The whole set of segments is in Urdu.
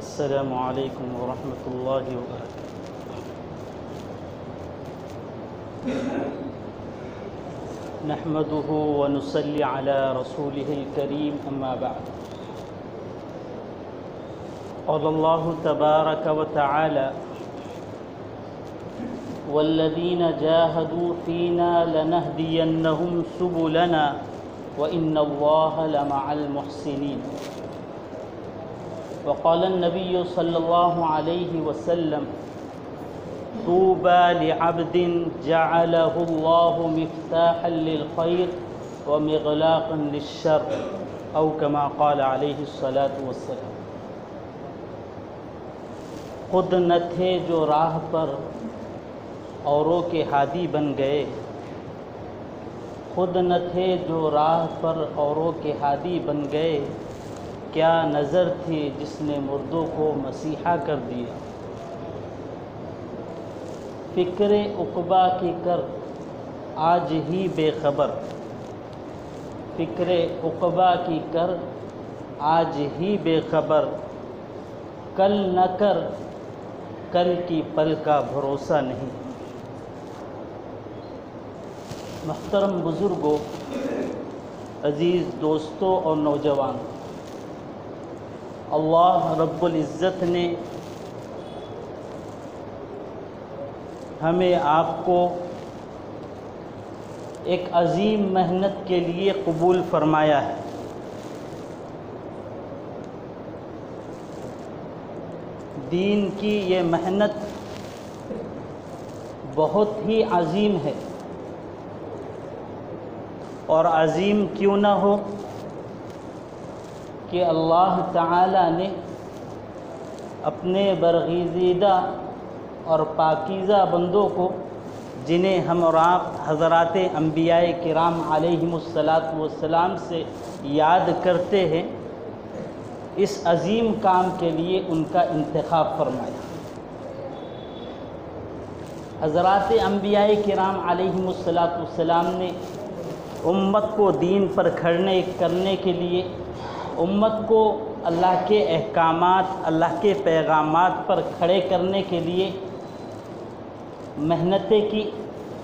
السلام علیکم ورحمۃ اللہ وبرکاتہ۔ نحمده ونصلي على رسوله الكريم اما بعد۔ قال الله تبارك وتعالى: والذين جاهدوا فينا لنهدينهم سبلنا وإن الله لمع المحسنين۔ وقال النبي صلى الله عليه وسلم: طوبى لعبد جعله الله مفتاحا للخير ومغلاقا للشر، أو كما قال عليه الصلاة والسلام۔ خود نہ تھے جو راہ پر اوروں کے ہادی بن گئے، خود نہ تھے جو راہ پر اوروں کے ہادی بن گئے، کیا نظر تھی جس نے مردوں کو مسیحا کر دیا۔ فکر عقبا کی کر آج ہی بے خبر، فکر عقبا کی کر آج ہی بے خبر، کل نہ کر کل کی پل کا بھروسہ نہیں۔ محترم بزرگوں، عزیز دوستوں اور نوجوان، اللہ رب العزت نے ہمیں آپ کو ایک عظیم محنت کے لیے قبول فرمایا ہے۔ دین کی یہ محنت بہت ہی عظیم ہے، اور عظیم کیوں نہ ہو کہ اللہ تعالی نے اپنے برگزیدہ اور پاکیزہ بندوں کو، جنہیں ہم اور آپ حضرات انبیاء کرام علیہم السلام سے یاد کرتے ہیں، اس عظیم کام کے لیے ان کا انتخاب فرمایا۔ حضرات انبیاء کرام علیہم السلام نے امت کو دین پر کھڑے کرنے کے لیے، امت کو اللہ کے احکامات، اللہ کے پیغامات پر کھڑے کرنے کے لیے محنتیں کی،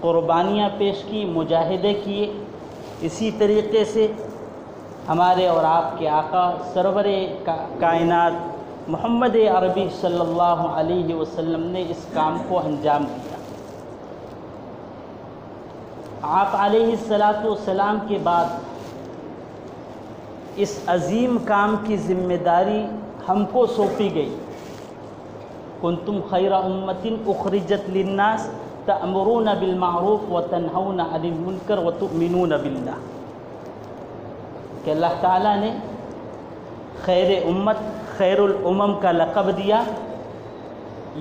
قربانیاں پیش کی، مجاہدے کیے۔ اسی طریقے سے ہمارے اور آپ کے آقا سرور کائنات محمد عربی صلی اللہ علیہ وسلم نے اس کام کو انجام دیا۔ آپ علیہ السلام کے بعد اس عظیم کام کی ذمہ داری ہم کو سونپی گئی۔ کنتم خیر امۃ اخرجت للناس تأمرون بالمعروف وتنہون عن المنکر وتؤمنون باللہ، کہ اللہ تعالیٰ نے خیر امت، خیر الامم کا لقب دیا۔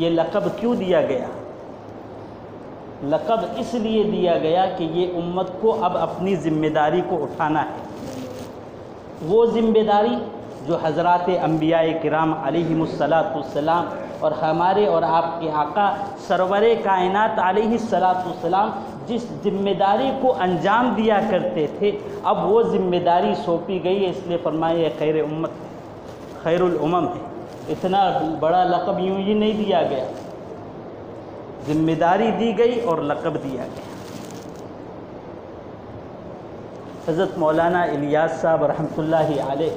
یہ لقب کیوں دیا گیا؟ لقب اس لیے دیا گیا کہ یہ امت کو اب اپنی ذمہ داری کو اٹھانا ہے، وہ ذمہ داری جو حضرات انبیاء کرام علیہم السلام اور ہمارے اور آپ کے آقا سرور کائنات علیہ السلام جس ذمہ داری کو انجام دیا کرتے تھے، اب وہ ذمہ داری سونپی گئی ہے۔ اس لیے فرمایا خیر امت، خیر الامم ہے۔ اتنا بڑا لقب یوں ہی نہیں دیا گیا، ذمہ داری دی گئی اور لقب دیا گیا۔ حضرت مولانا الیاس صاحب رحمۃ اللہ علیہ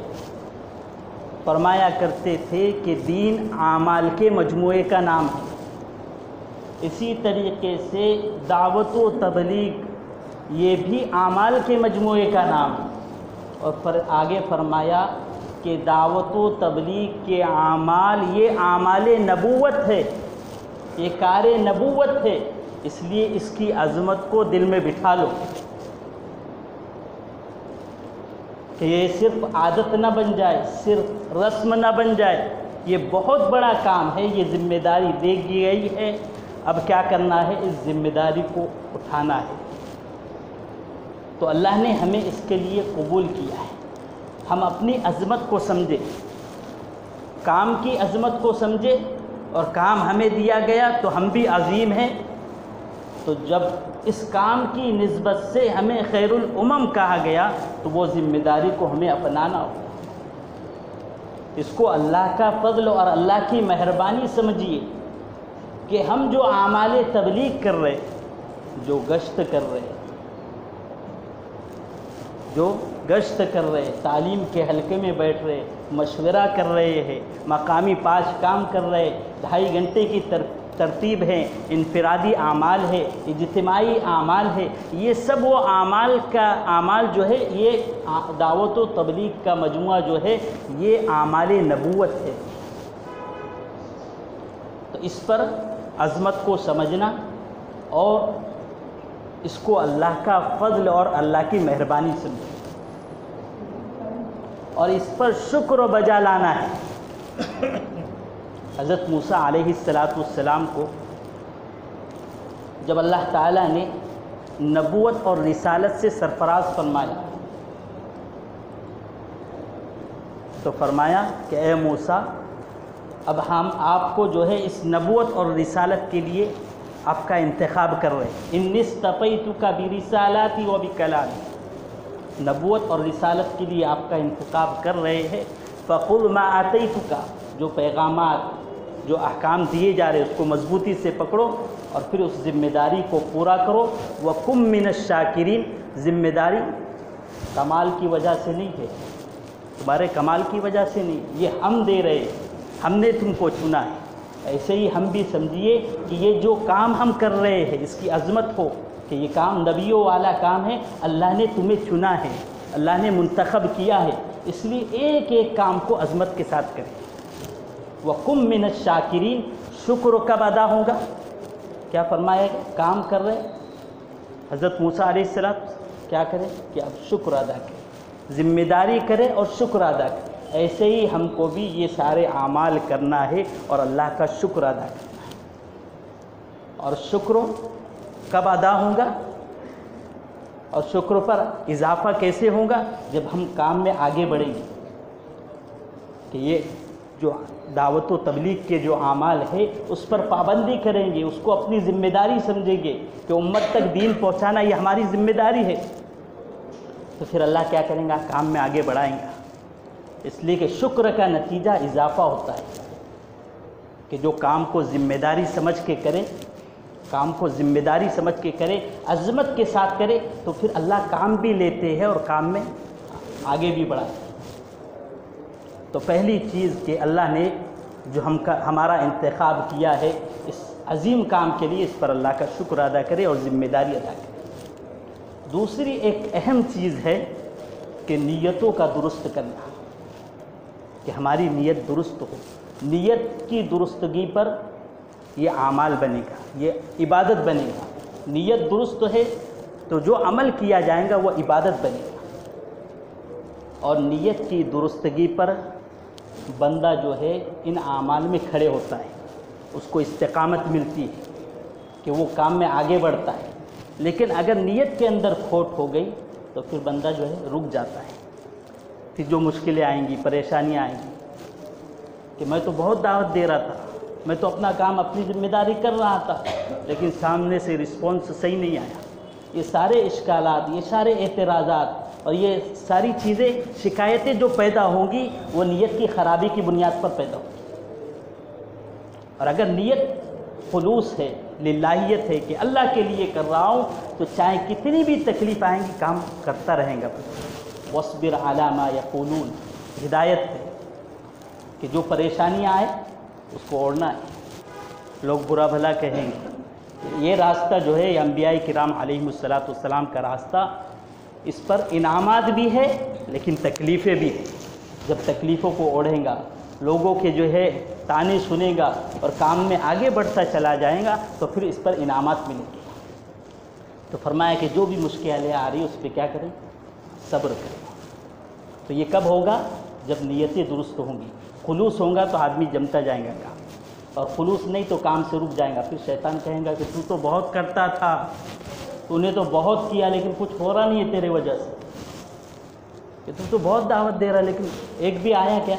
فرمایا کرتے تھے کہ دین اعمال کے مجموعے کا نام ہے۔ اسی طریقے سے دعوت و تبلیغ یہ بھی اعمال کے مجموعے کا نام ہے، اور پھر آگے فرمایا کہ دعوت و تبلیغ کے اعمال یہ اعمال نبوت ہے، یہ کار نبوت ہے، اس لیے اس کی عظمت کو دل میں بٹھا لو کہ یہ صرف عادت نہ بن جائے، صرف رسم نہ بن جائے، یہ بہت بڑا کام ہے، یہ ذمہ داری دے دی گئی ہے۔ اب کیا کرنا ہے؟ اس ذمہ داری کو اٹھانا ہے۔ تو اللہ نے ہمیں اس کے لیے قبول کیا ہے۔ ہم اپنی عظمت کو سمجھے، کام کی عظمت کو سمجھے، اور کام ہمیں دیا گیا تو ہم بھی عظیم ہیں۔ تو جب اس کام کی نسبت سے ہمیں خیر الامم کہا گیا تو وہ ذمہ داری کو ہمیں اپنانا ہوگا۔ اس کو اللہ کا فضل اور اللہ کی مہربانی سمجھیے کہ ہم جو اعمال تبلیغ کر رہے، جو گشت کر رہے، تعلیم کے حلقے میں بیٹھ رہے، مشورہ کر رہے ہیں، مقامی 5 کام کر رہے، 2.5 گھنٹے کی ترتیب ہے، انفرادی اعمال ہے، اجتماعی اعمال ہے، یہ سب وہ اعمال جو ہے، یہ دعوت و تبلیغ کا مجموعہ جو ہے، یہ اعمال نبوت ہے۔ تو اس پر عظمت کو سمجھنا اور اس کو اللہ کا فضل اور اللہ کی مہربانی سمجھنا اور اس پر شکر و بجا لانا ہے۔ حضرت موسیٰ علیہ السلام کو جب اللہ تعالیٰ نے نبوت اور رسالت سے سرفراز فرمایا تو فرمایا کہ اے موسیٰ، اب ہم آپ کو جو ہے اس نبوت اور رسالت کے لیے آپ کا انتخاب کر رہے ہیں۔ انی اصطفیتک برسالاتی و بکلامی، نبوت اور رسالت کے لیے آپ کا انتخاب کر رہے ہیں۔ فخذ ما آتیتک، جو پیغامات، جو احکام دیے جا رہے اس کو مضبوطی سے پکڑو اور پھر اس ذمہ داری کو پورا کرو۔ وکن من الشاکرین، ذمہ داری کمال کی وجہ سے نہیں ہے، تمہارے کمال کی وجہ سے نہیں، یہ ہم دے رہے، ہم نے تم کو چنا ہے۔ ایسے ہی ہم بھی سمجھیے کہ یہ جو کام ہم کر رہے ہیں اس کی عظمت ہو کہ یہ کام نبیوں والا کام ہے، اللہ نے تمہیں چنا ہے، اللہ نے منتخب کیا ہے، اس لیے ایک ایک کام کو عظمت کے ساتھ کریں۔ وَقُم مِّنَ الشَّاكِرِينَ، شکر کب ادا ہوگا؟ کیا فرمایا گیا؟ کام کر رہے حضرت موسیٰ علیہ السلام کیا کریں کہ اب شکر ادا کریں، ذمہ داری کریں اور شکر ادا کریں۔ ایسے ہی ہم کو بھی یہ سارے اعمال کرنا ہے اور اللہ کا شکر ادا کرنا ہے۔ اور شکر کب ادا ہوگا اور شکر پر اضافہ کیسے ہوگا؟ جب ہم کام میں آگے بڑھیں گے کہ یہ جو دعوت و تبلیغ کے جو اعمال ہے اس پر پابندی کریں گے، اس کو اپنی ذمہ داری سمجھیں گے کہ امت تک دین پہنچانا یہ ہماری ذمہ داری ہے، تو پھر اللہ کیا کریں گا؟ کام میں آگے بڑھائیں گا۔ اس لیے کہ شکر کا نتیجہ اضافہ ہوتا ہے کہ جو کام کو ذمہ داری سمجھ کے کرے، کام کو ذمہ داری سمجھ کے کرے، عظمت کے ساتھ کرے، تو پھر اللہ کام بھی لیتے ہیں اور کام میں آگے بھی بڑھاتے ہیں۔ تو پہلی چیز کہ اللہ نے جو ہمارا انتخاب کیا ہے اس عظیم کام کے لیے، اس پر اللہ کا شکر ادا کرے اور ذمہ داری ادا کرے۔ دوسری ایک اہم چیز ہے کہ نیتوں کا درست کرنا، کہ ہماری نیت درست ہو۔ نیت کی درستگی پر یہ اعمال بنے گا، یہ عبادت بنے گا۔ نیت درست ہے تو جو عمل کیا جائے گا وہ عبادت بنے گا، اور نیت کی درستگی پر بندہ جو ہے ان اعمال میں کھڑے ہوتا ہے، اس کو استقامت ملتی ہے کہ وہ کام میں آگے بڑھتا ہے۔ لیکن اگر نیت کے اندر کھوٹ ہو گئی تو پھر بندہ جو ہے رک جاتا ہے، پھر جو مشکلیں آئیں گی، پریشانیاں آئیں گی کہ میں تو بہت دعوت دے رہا تھا، میں تو اپنا کام اپنی ذمہ داری کر رہا تھا، لیکن سامنے سے رسپانس صحیح نہیں آیا۔ یہ سارے اشکالات، یہ سارے اعتراضات اور یہ ساری چیزیں، شکایتیں جو پیدا ہوں گی وہ نیت کی خرابی کی بنیاد پر پیدا ہوگی۔ اور اگر نیت خلوص ہے، للہیت ہے کہ اللہ کے لیے کر رہا ہوں، تو چاہے کتنی بھی تکلیف آئیں گی کام کرتا رہیں گا۔ وَاصْبِرْ عَلَىٰ مَا يَقُولُونَ، ہدایت ہے کہ جو پریشانیاں آئے اس کو اوڑھنا ہے۔ لوگ برا بھلا کہیں گے، یہ راستہ جو ہے یہ انبیاء کرام علیہم السلام کا راستہ، اس پر انعامات بھی ہے لیکن تکلیفیں بھی ہیں۔ جب تکلیفوں کو اوڑھیں گا، لوگوں کے جو ہے تانے سنے گا اور کام میں آگے بڑھتا چلا جائے گا تو پھر اس پر انعامات ملیں گے۔ تو فرمایا کہ جو بھی مشکلیں آ رہی اس پہ کیا کریں؟ صبر کریں۔ تو یہ کب ہوگا؟ جب نیتیں درست ہوں گی، خلوص ہوگا تو آدمی جمتا جائے گا کام، اور خلوص نہیں تو کام سے رک جائے گا۔ پھر شیطان کہیں گا کہ تو بہت کرتا تھا، تو نے تو بہت کیا لیکن کچھ ہو رہا نہیں ہے تیرے وجہ سے، کہ تو بہت دعوت دے رہا لیکن ایک بھی آیا کیا،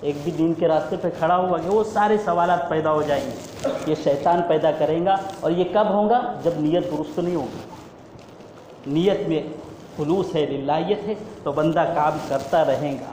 ایک بھی دین کے راستے پہ کھڑا ہوا کہ وہ سارے سوالات پیدا ہو جائیں گے۔ یہ شیطان پیدا کرے گا، اور یہ کب ہوگا؟ جب نیت درست نہیں ہوگی۔ نیت میں خلوص ہے، للہیت ہے، تو بندہ کام کرتا رہے گا،